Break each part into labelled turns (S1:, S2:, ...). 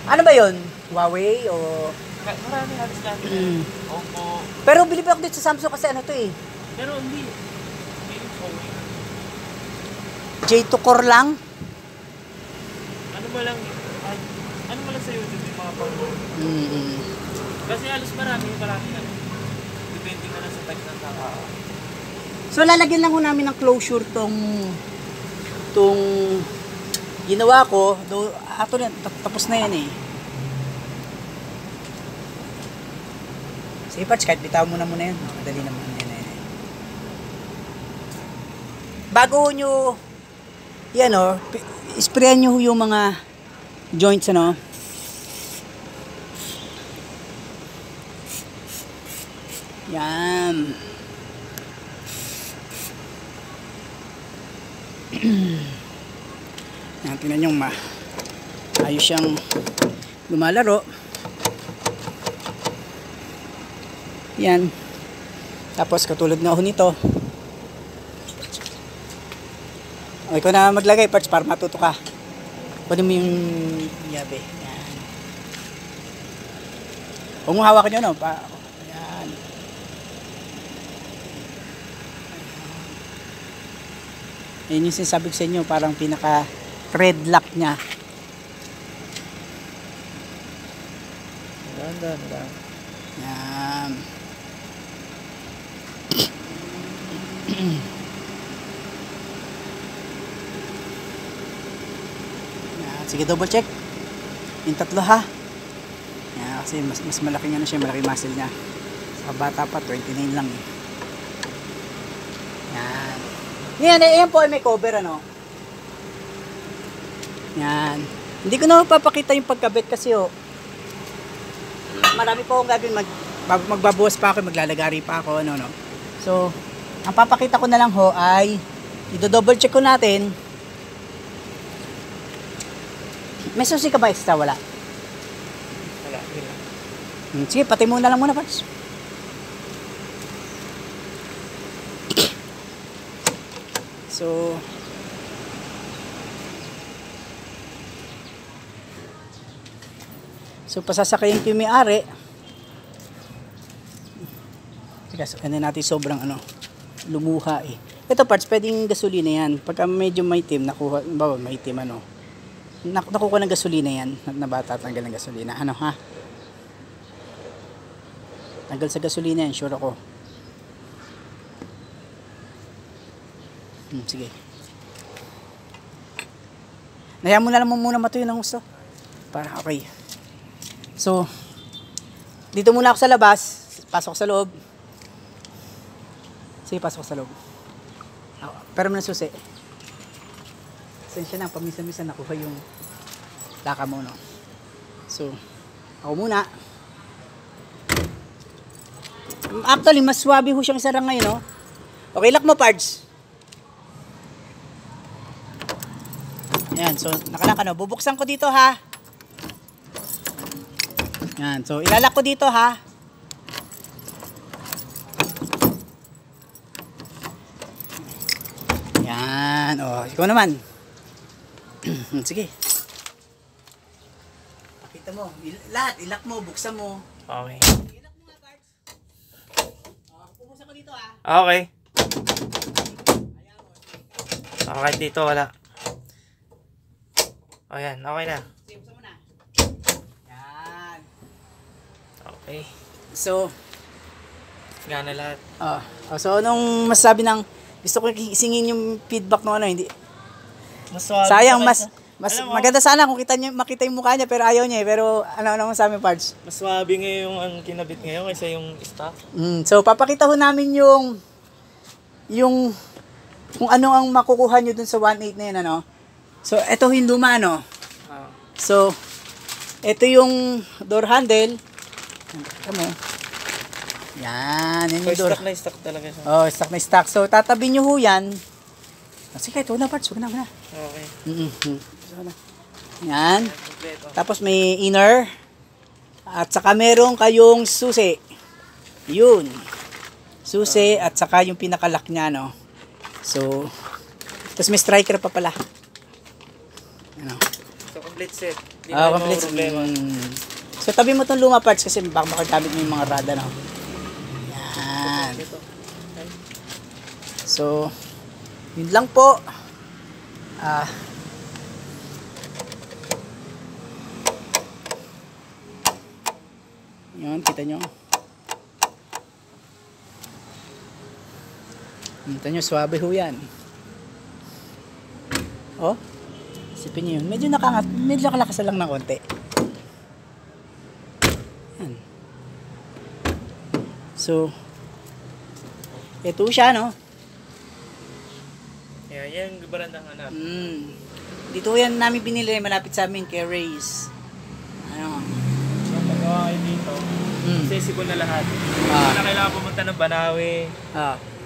S1: Ano ba yun? Huawei o...
S2: Marami halos lahat. Oppo.
S1: Pero bilib ako dito sa Samsung kasi ano to eh.
S2: Pero hindi. Hindi yung Huawei.
S1: J2 core lang.
S2: Ano mo lang sa YouTube yung mga pang...
S1: Mm.
S2: Kasi halos marami ano. Depende ka lang sa type ng tao.
S1: So lalagyan lang ko namin ng closure tong ginawa ko. Tapos na yan eh. Sige Parts, kahit bitaw mo na muna yan. Madali naman yan eh. Bago nyo yan o, sprayan nyo yung mga joints ano. Yan. Yan, tingnan nyo ayos siyang lumalaro. Yan. Tapos katulad na ako nito. Okay ko na maglagay Parts para matuto ka. Pwede mo yung yabe. Yan. Huwag mo hawakan nyo no. Yan. Yan yung sinasabi ko sa inyo. Parang pinaka thread lock nya.
S2: Ganda.
S1: Yan. Sige, double check. Yung tatlo ha. Yan, kasi mas malaki nga na siya, malaki muscle niya. Sa bata pa, 29 lang eh. Yan. Yan, ayan po ay may cover ano. Yan. Hindi ko na papakita yung pagkabit kasi oh. Marami po akong gagawin. Magbabuwas pa ako, maglalagari pa ako ano no. So, ang papakita ko na lang ho ay i-double check ko natin. May susi ka ba extra? Wala.
S2: Wala.
S1: Sige, pati muna lang muna, Parts. So pasasakayin ko yung may-ari. Kasi ano natin sobrang lumuha eh. Ito Parts, pwedeng gasolina yan. Pagka medyo may itim, nakuha, may itim nakuha ng gasolina yan. Nabata, tanggal ng gasolina. Ano ha? Tanggal sa gasolina yan, sure ako. Sige. Naya mo na lang muna matuyo ng gusto. Para okay. So, dito muna ako sa labas. Pasok sa loob. Sige, pasok sa loob. Pero muna susi. Sensya na, pamisa-misa nakuha yung laka mo, no? So, ako muna. Actually, mas swabe ho siyang isarang ngayon, no? Okay, lock mo, Pards. Yan, so, nakalak, no? Bubuksan ko dito, ha? Yan, so, ilalak ko dito, ha? Yan, oh, ikaw naman. Sige. Pakita mo. Lahat. Ilak mo. Buksan mo.
S2: Okay.
S1: Ilak mo nga, Pards. Pupusa ko dito, ha?
S2: Okay. Okay, dito wala. O yan, okay na.
S1: Sige, buksan mo na. Yan.
S2: Okay.
S1: So,
S2: Gana lahat.
S1: so anong masasabi ng gusto ko isingin yung feedback ng hindi.
S2: Mas
S1: Sayang, mas
S2: Alam mo,
S1: maganda sana kung makita yung mukha niya pero ayaw niya eh. Pero ano sa amin, Pards?
S2: mas swabe ngayon yung ang kinabit ngayon kaysa yung stock.
S1: So papakita ko namin yung kung ano ang makukuha nyo dun sa 1.8 na yun, ano. So ito yung luma, no. So ito yung door handle. Tama. Yan, yun yung door.
S2: Stock na stock talaga siya.
S1: Oh, stock na stock. So tatabi nyo ho yan. Sige, ito na, Pards. Huwag na.
S2: Okay.
S1: Yan. Tapos may inner. At saka meron kayong susi. Yun. Susi at saka yung pinakalock niya, no. So, tapos may striker pa pala. Ano.
S2: Gusto ko complete set. Hindi
S1: Ah,
S2: na
S1: complete.
S2: problema.
S1: So, tabi mo itong luma parts kasi baka makagamit mo yung mga rada, no? Yan.
S2: Ito. Okay.
S1: So, yun lang po. Yun, kita nyo. Kita nyo, swabe ho yan. Oh, isipin nyo yun. Medyo nakalakas lang ng konti. Yan. So, ito siya, no?
S2: Yan, yan yung barandang hanap.
S1: Dito yan namin binili, malapit sa amin kay Ray's. Ano?
S2: So, pagawa kayo dito, accessible na lahat.
S1: Ah.
S2: Na kailangan pumunta ng Banawe,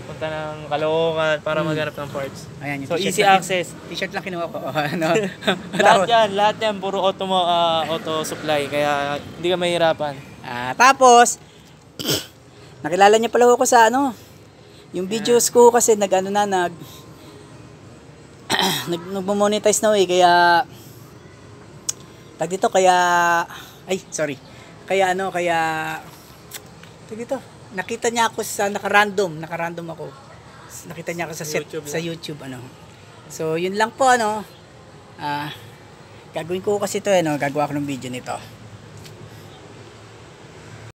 S2: punta ng Caloocan para maghanap ng parts.
S1: Ayan, yung
S2: So,
S1: t-shirt
S2: easy
S1: lang-
S2: access.
S1: T-shirt lang kinuha ko. Ano?
S2: Lahat yan, puro auto supply, kaya hindi ka mahirapan.
S1: Tapos, nakilala niya pala ako sa ano, yung videos ko kasi nagmo-monetize na eh, kaya nakita niya ako sa nakarandom ako. Nakita niya ako sa
S2: YouTube
S1: sa YouTube ano. So, yun lang po ano. Gagawin ko kasi ito gagawa ko ng video nito.